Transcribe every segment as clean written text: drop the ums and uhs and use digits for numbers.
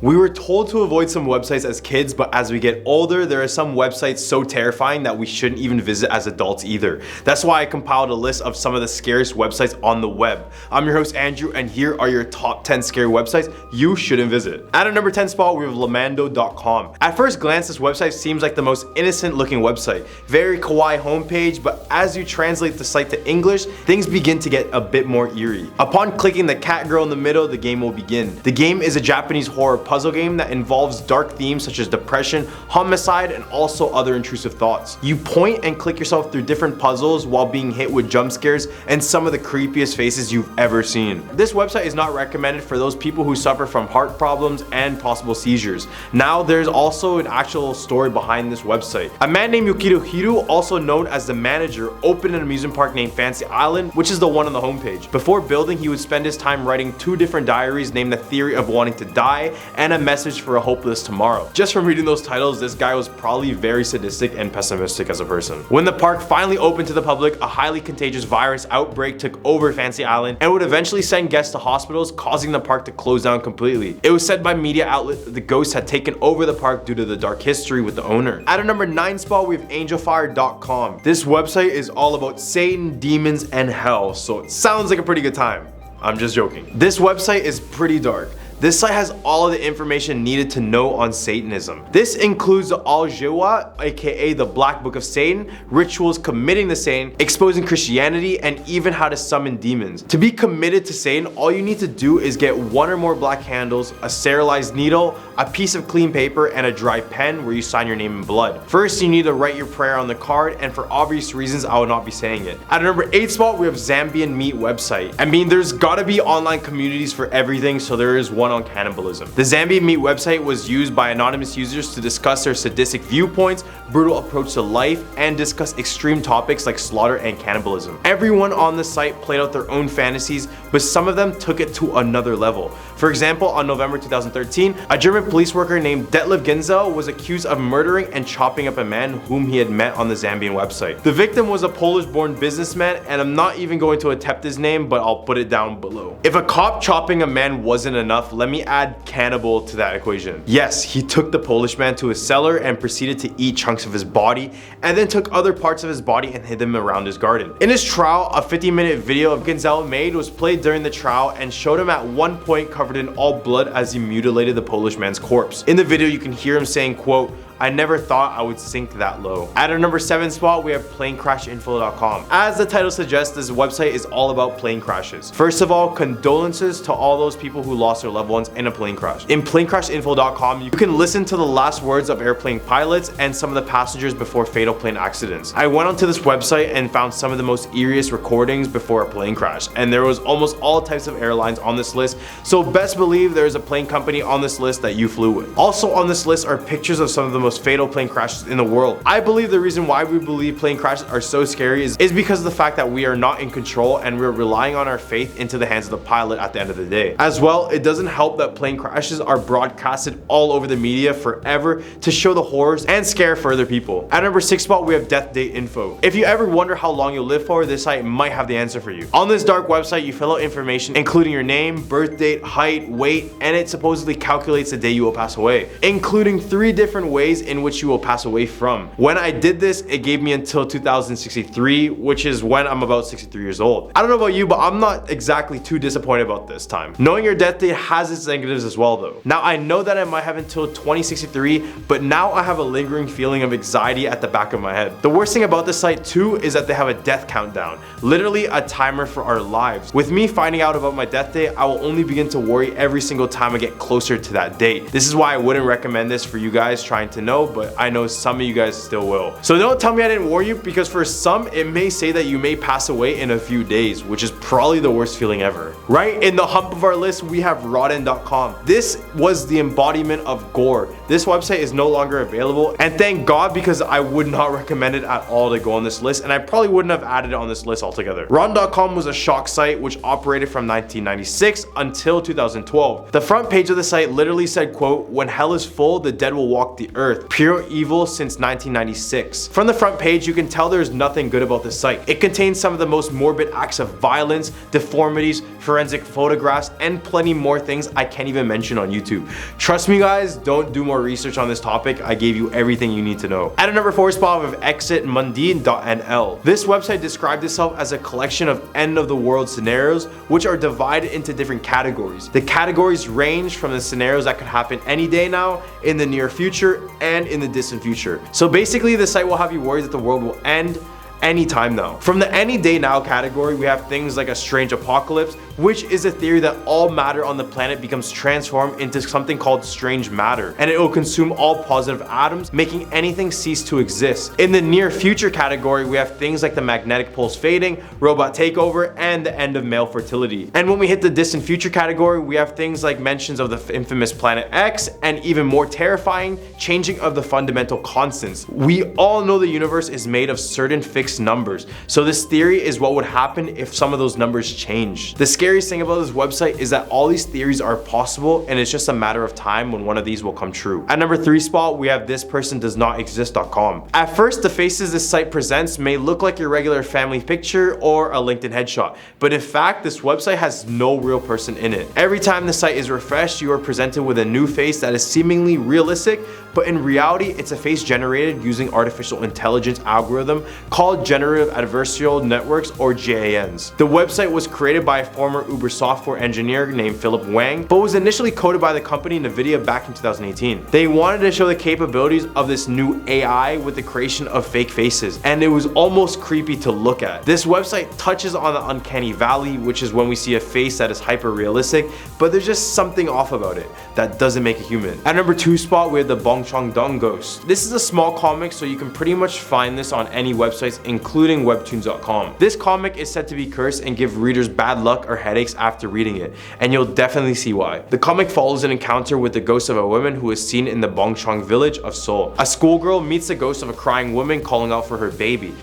We were told to avoid some websites as kids, but as we get older, there are some websites so terrifying that we shouldn't even visit as adults either. That's why I compiled a list of some of the scariest websites on the web. I'm your host Andrew, and here are your top 10 scary websites you shouldn't visit. At our number 10 spot, we have Lamando.com. At first glance, this website seems like the most innocent looking website. Very kawaii homepage, but as you translate the site to English, things begin to get a bit more eerie. Upon clicking the cat girl in the middle, the game will begin. The game is a Japanese horror puzzle game that involves dark themes such as depression, homicide, and also other intrusive thoughts. You point and click yourself through different puzzles while being hit with jump scares and some of the creepiest faces you've ever seen. This website is not recommended for those people who suffer from heart problems and possible seizures. Now, there's also an actual story behind this website. A man named Yukito Hiru, also known as the manager, opened an amusement park named Fantasy Island, which is the one on the homepage. Before building, he would spend his time writing 2 different diaries named The Theory of Wanting to Die and A Message for a Hopeless Tomorrow. Just from reading those titles, this guy was probably very sadistic and pessimistic as a person. When the park finally opened to the public, a highly contagious virus outbreak took over Fantasy Island and would eventually send guests to hospitals, causing the park to close down completely. It was said by media outlet that the ghosts had taken over the park due to the dark history with the owner. At our number 9 spot, we have Angelfire.com. This website is all about Satan, demons, and hell, so it sounds like a pretty good time. I'm just joking. This website is pretty dark. This site has all of the information needed to know on Satanism. This includes the Al-Jiwa, aka the Black Book of Satan, rituals committing to Satan, exposing Christianity, and even how to summon demons. To be committed to Satan, all you need to do is get 1 or more black candles, a sterilized needle, a piece of clean paper, and a dry pen where you sign your name in blood. First, you need to write your prayer on the card, and for obvious reasons, I will not be saying it. At number 8 spot, we have Zambian Meat website. I mean, there's gotta be online communities for everything, so there is one on cannibalism. The Zambian Meat website was used by anonymous users to discuss their sadistic viewpoints, brutal approach to life, and discuss extreme topics like slaughter and cannibalism. Everyone on the site played out their own fantasies, but some of them took it to another level. For example, on November 2013, a German police worker named Detlev Genzel was accused of murdering and chopping up a man whom he had met on the Zambian website. The victim was a Polish-born businessman, and I'm not even going to attempt his name, but I'll put it down below. If a cop chopping a man wasn't enough, let me add cannibal to that equation. Yes, he took the Polish man to his cellar and proceeded to eat chunks of his body, and then took other parts of his body and hid them around his garden. In his trial, a 50-minute video Genzel made was played during the trial and showed him at one point covered in all blood as he mutilated the Polish man's corpse. In the video, you can hear him saying, quote, "I never thought I would sink that low." At our number 7 spot, we have planecrashinfo.com. As the title suggests, this website is all about plane crashes. First of all, condolences to all those people who lost their loved ones in a plane crash. In planecrashinfo.com, you can listen to the last words of airplane pilots and some of the passengers before fatal plane accidents. I went onto this website and found some of the most eeriest recordings before a plane crash, and there was almost all types of airlines on this list, so best believe there is a plane company on this list that you flew with. Also on this list are pictures of some of the most fatal plane crashes in the world. I believe the reason why we believe plane crashes are so scary is because of the fact that we are not in control and we're relying on our faith into the hands of the pilot at the end of the day. As well, it doesn't help that plane crashes are broadcasted all over the media forever to show the horrors and scare further people. At number 6 spot, we have death date info. If you ever wonder how long you'll live for, this site might have the answer for you. On this dark website, you fill out information including your name, birth date, height, weight, and it supposedly calculates the day you will pass away, including 3 different ways in which you will pass away from. When I did this, it gave me until 2063, which is when I'm about 63 years old. I don't know about you, but I'm not exactly too disappointed about this time. Knowing your death date has its negatives as well though. Now I know that I might have until 2063, but now I have a lingering feeling of anxiety at the back of my head. The worst thing about this site too is that they have a death countdown, literally a timer for our lives. With me finding out about my death date, I will only begin to worry every single time I get closer to that date. This is why I wouldn't recommend this for you guys trying to know, but I know some of you guys still will. So don't tell me I didn't warn you, because for some it may say that you may pass away in a few days, which is probably the worst feeling ever. Right in the hump of our list, we have Rotten.com. This was the embodiment of gore. This website is no longer available, and thank God, because I would not recommend it at all to go on this list, and I probably wouldn't have added it on this list altogether. Ron.com was a shock site which operated from 1996 until 2012. The front page of the site literally said, quote, "When hell is full, the dead will walk the earth. Pure evil since 1996. From the front page, you can tell there's nothing good about the site. It contains some of the most morbid acts of violence, deformities, forensic photographs, and plenty more things I can't even mention on YouTube. Trust me guys, don't do more research on this topic. I gave you everything you need to know. At a number 4 spot, we have exitmundi.nl. This website described itself as a collection of end of the world scenarios which are divided into different categories. The categories range from the scenarios that could happen any day now, in the near future, and in the distant future. So basically the site will have you worried that the world will end anytime now. From the any day now category, we have things like a strange apocalypse, which is a theory that all matter on the planet becomes transformed into something called strange matter, and it will consume all positive atoms, making anything cease to exist. In the near future category, we have things like the magnetic poles fading, robot takeover, and the end of male fertility. And when we hit the distant future category, we have things like mentions of the infamous Planet X, and even more terrifying, changing of the fundamental constants. We all know the universe is made of certain fixed numbers, so this theory is what would happen if some of those numbers change. The scariest thing about this website is that all these theories are possible, and it's just a matter of time when one of these will come true. At number 3 spot, we have thispersondoesnotexist.com. At first, the faces this site presents may look like your regular family picture or a LinkedIn headshot, but in fact, this website has no real person in it. Every time the site is refreshed, you are presented with a new face that is seemingly realistic, but in reality, it's a face generated using artificial intelligence algorithm called Generative Adversarial Networks, or GANs. The website was created by a former Uber software engineer named Philip Wang, but was initially coded by the company NVIDIA back in 2018. They wanted to show the capabilities of this new AI with the creation of fake faces, and it was almost creepy to look at. This website touches on the uncanny valley, which is when we see a face that is hyper realistic, but there's just something off about it that doesn't make it human. At number 2 spot, we have the Bong Chong-dong Ghost. This is a small comic, so you can pretty much find this on any websites, including webtoons.com. This comic is said to be cursed and give readers bad luck or headaches after reading it, and you'll definitely see why. The comic follows an encounter with the ghost of a woman who is seen in the Bongchong village of Seoul. A schoolgirl meets the ghost of a crying woman calling out for her baby.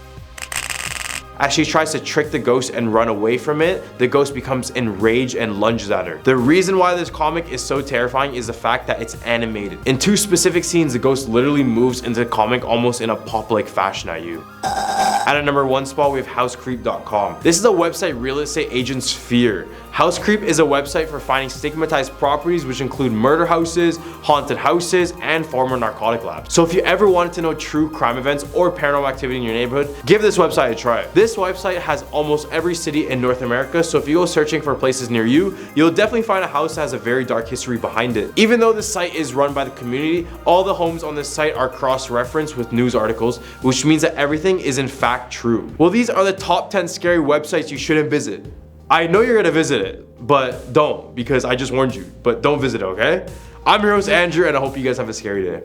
As she tries to trick the ghost and run away from it, the ghost becomes enraged and lunges at her. The reason why this comic is so terrifying is the fact that it's animated. In 2 specific scenes, the ghost literally moves into the comic almost in a pop-like fashion at you. At a number 1 spot, we have housecreep.com. This is a website real estate agents fear. HouseCreep is a website for finding stigmatized properties, which include murder houses, haunted houses, and former narcotic labs. So if you ever wanted to know true crime events or paranormal activity in your neighborhood, give this website a try. This website has almost every city in North America, so if you go searching for places near you, you'll definitely find a house that has a very dark history behind it. Even though the site is run by the community, all the homes on this site are cross-referenced with news articles, which means that everything is in fact true. Well, these are the top 10 scary websites you shouldn't visit. I know you're gonna visit it, but don't, because I just warned you. But don't visit it, okay? I'm your host, Andrew, and I hope you guys have a scary day.